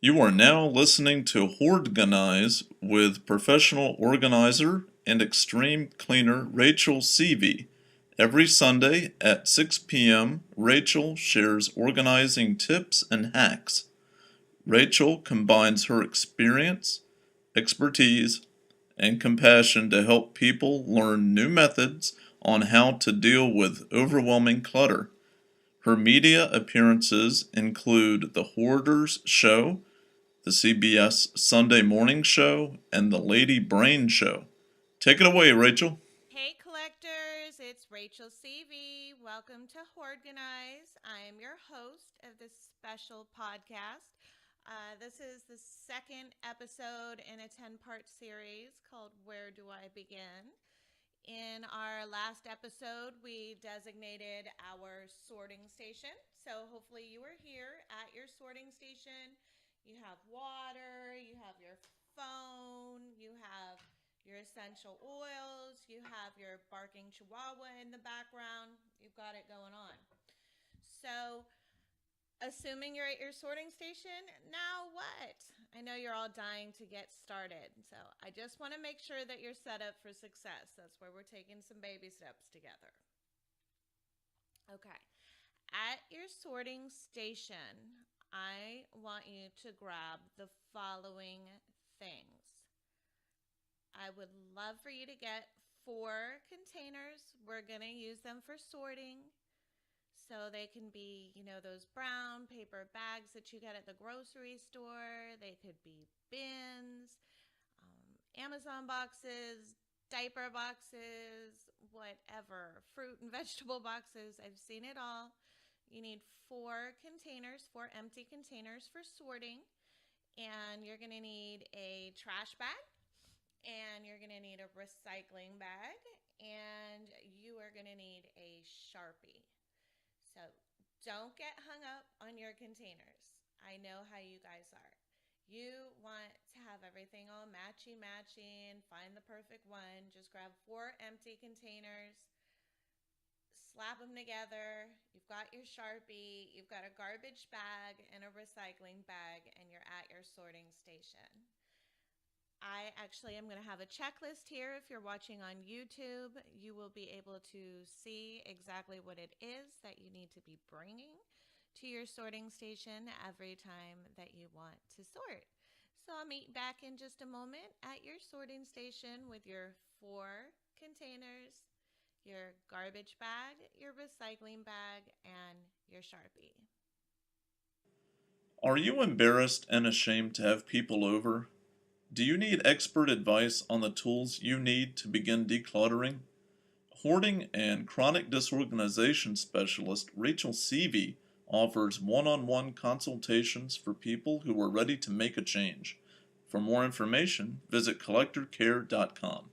You are now listening to Hoardganize with professional organizer and extreme cleaner Rachel Seavey. Every Sunday at 6 p.m., Rachel shares organizing tips and hacks. Rachel combines her experience, expertise, and compassion to help people learn new methods on how to deal with overwhelming clutter. Her media appearances include The Hoarders Show, the CBS Sunday Morning Show, and the Lady Brain Show. Take it away, Rachel. Hey collectors, it's Rachel Seavey. Welcome to Hoardganize. I am your host of this special podcast. This is the second episode in a 10-part series called Where Do I Begin? In our last episode, we designated our sorting station. So hopefully you are here at your sorting station. You have water, you have your phone, you have your essential oils, you have your barking chihuahua in the background. You've got it going on. So, assuming you're at your sorting station, now what? I know you're all dying to get started. So, I just want to make sure that you're set up for success. That's where we're taking some baby steps together. Okay. At your sorting station, I want you to grab the following things. I would love for you to get 4 containers. We're going to use them for sorting. So they can be, those brown paper bags that you get at the grocery store. They could be bins, Amazon boxes, diaper boxes, whatever, fruit and vegetable boxes. I've seen it all. You need 4 containers, 4 empty containers for sorting. And you're going to need a trash bag, and you're going to need a recycling bag, and you are going to need a Sharpie. So don't get hung up on your containers. I know how you guys are. You want to have everything all matchy-matchy and find the perfect one. Just grab 4 empty containers, slap them together. You've got your Sharpie, you've got a garbage bag and a recycling bag, and you're at your sorting station. I actually am going to have a checklist here. If you're watching on YouTube, you will be able to see exactly what it is that you need to be bringing to your sorting station every time that you want to sort. So I'll meet back in just a moment at your sorting station with your 4 containers, your garbage bag, your recycling bag, and your Sharpie. Are you embarrassed and ashamed to have people over? Do you need expert advice on the tools you need to begin decluttering? Hoarding and chronic disorganization specialist Rachel Seavey offers one-on-one consultations for people who are ready to make a change. For more information, visit collectorcare.com.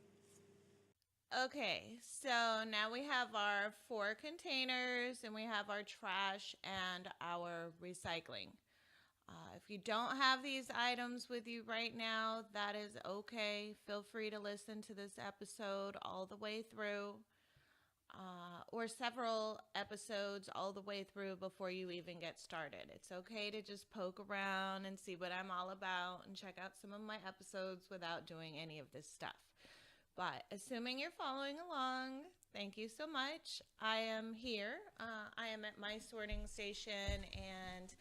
Okay, so now we have our 4 containers and we have our trash and our recycling. If you don't have these items with you right now, that is okay. Feel free to listen to this episode all the way through, or several episodes all the way through before you even get started. It's okay to just poke around and see what I'm all about and check out some of my episodes without doing any of this stuff. But assuming you're following along, thank you so much. I am here. I am at my sorting station, and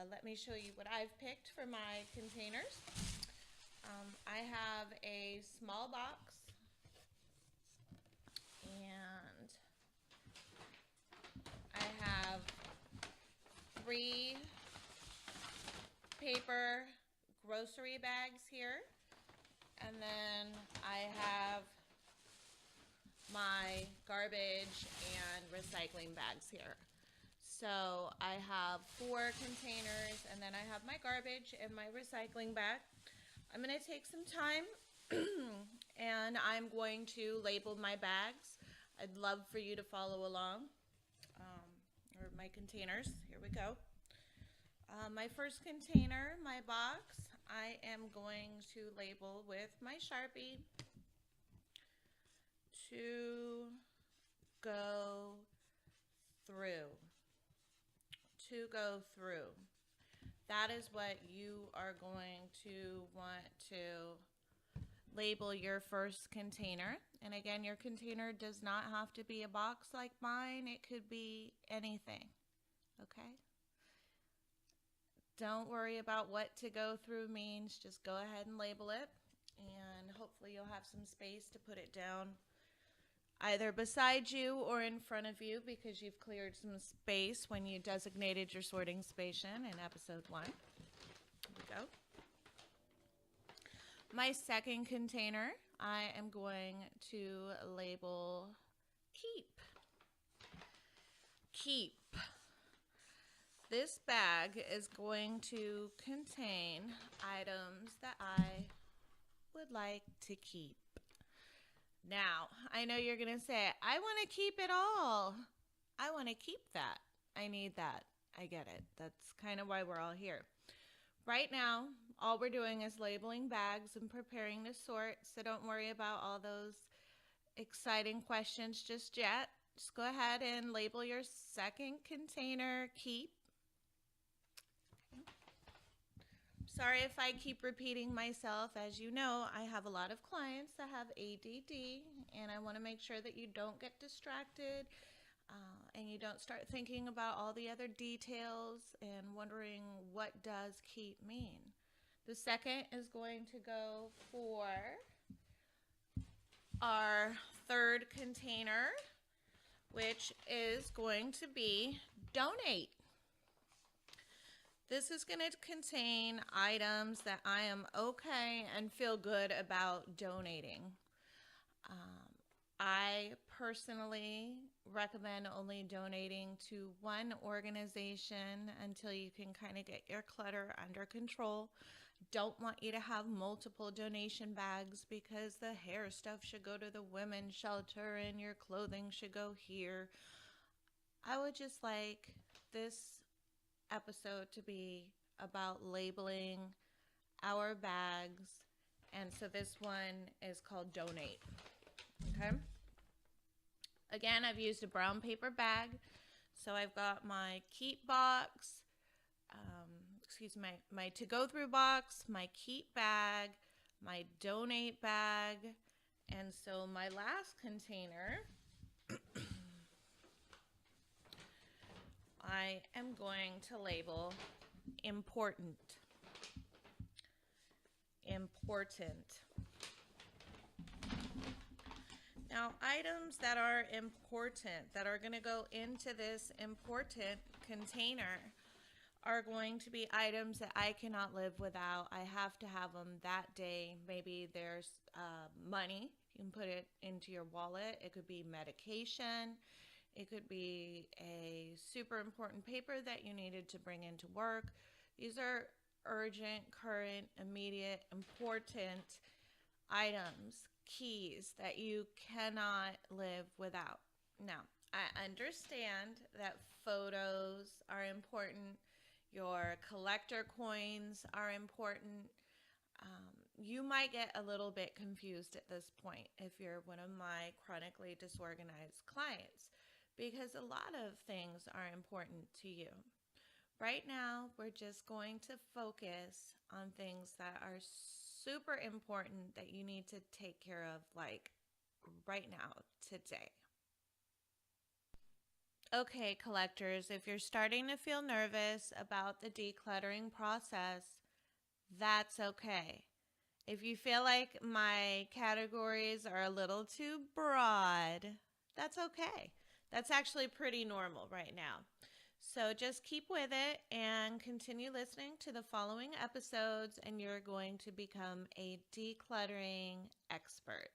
let me show you what I've picked for my containers. I have a small box, and I have 3 paper grocery bags here, and then I have my garbage and recycling bags here. So I have 4 containers, and then I have my garbage and my recycling bag. I'm going to take some time and I'm going to label my bags. I'd love for you to follow along. Or my containers. Here we go. My first container, my box, I am going to label with my Sharpie to go through. To go through. that is what you are going to want to label your first container. And again, your container does not have to be a box like mine, it could be anything. Okay? Don't worry about what to go through means, just go ahead and label it. And hopefully, you'll have some space to put it down either beside you or in front of you because you've cleared some space when you designated your sorting station in episode 1. Here we go. My second container, I am going to label keep. Keep. This bag is going to contain items that I would like to keep. Now, I know you're going to say, I want to keep it all. I want to keep that. I need that. I get it. That's kind of why we're all here. Right now, all we're doing is labeling bags and preparing to sort, so don't worry about all those exciting questions just yet. Just go ahead and label your second container keep. Sorry if I keep repeating myself. As you know, I have a lot of clients that have ADD, and I want to make sure that you don't get distracted and you don't start thinking about all the other details and wondering what does keep mean. The second is going to go for our third container, which is going to be donate. This is going to contain items that I am okay and feel good about donating. I personally recommend only donating to one organization until you can kind of get your clutter under control. Don't want you to have multiple donation bags because the hair stuff should go to the women's shelter and your clothing should go here. I would just like this episode to be about labeling our bags, and so this one is called donate. Okay, again, I've used a brown paper bag, so I've got my keep box, my to go through box, my keep bag, my donate bag, and so my last container I am going to label important. Important. Now, items that are important, that are going to go into this important container, are going to be items that I cannot live without. I have to have them that day. Maybe there's money. You can put it into your wallet. It could be medication. It could be a super important paper that you needed to bring into work. These are urgent, current, immediate, important items, keys that you cannot live without. Now, I understand that photos are important. Your collector coins are important. You might get a little bit confused at this point if you're one of my chronically disorganized clients, because a lot of things are important to you. Right now, we're just going to focus on things that are super important that you need to take care of, like right now, today. Okay, collectors, if you're starting to feel nervous about the decluttering process, that's okay. If you feel like my categories are a little too broad, that's okay. That's actually pretty normal right now. So just keep with it and continue listening to the following episodes, and you're going to become a decluttering expert.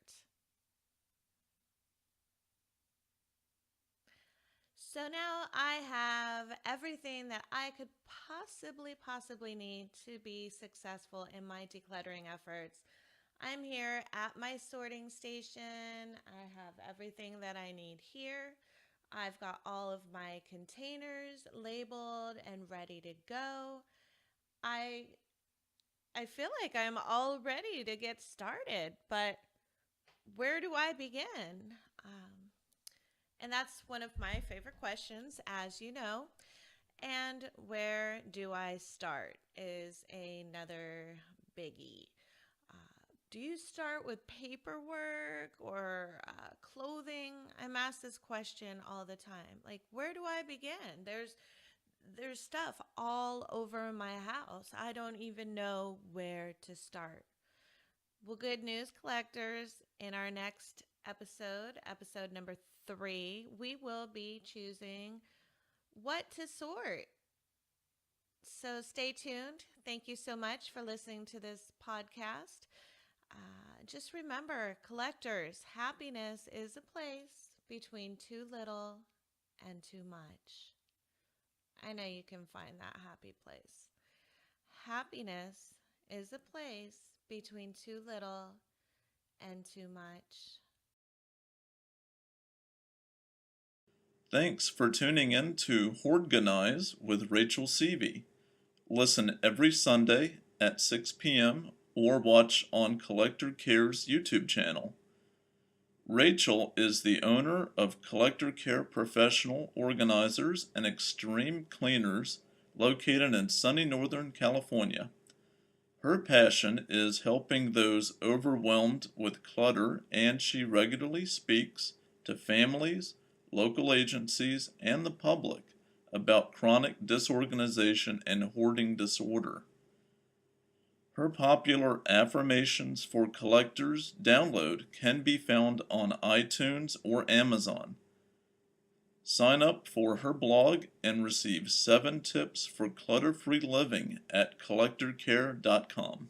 So now I have everything that I could possibly need to be successful in my decluttering efforts. I'm here at my sorting station. I have everything that I need here. I've got all of my containers labeled and ready to go. I feel like I'm all ready to get started, but where do I begin? And that's one of my favorite questions, as you know. And where do I start is another biggie. Do you start with paperwork or clothing? I'm asked this question all the time. Like, where do I begin? There's stuff all over my house. I don't even know where to start. Well, good news, collectors. In our next episode, episode number 3, we will be choosing what to sort. So stay tuned. Thank you so much for listening to this podcast. Just remember, collectors, happiness is a place between too little and too much. I know you can find that happy place. Happiness is a place between too little and too much. Thanks for tuning in to Hoardganize with Rachel Seavey. Listen every Sunday at 6 p.m. or watch on Collector Care's YouTube channel. Rachel is the owner of Collector Care Professional Organizers and Extreme Cleaners located in sunny Northern California. Her passion is helping those overwhelmed with clutter, and she regularly speaks to families, local agencies, and the public about chronic disorganization and hoarding disorder. Her popular Affirmations for Collectors download can be found on iTunes or Amazon. Sign up for her blog and receive 7 tips for clutter-free living at collectorcare.com.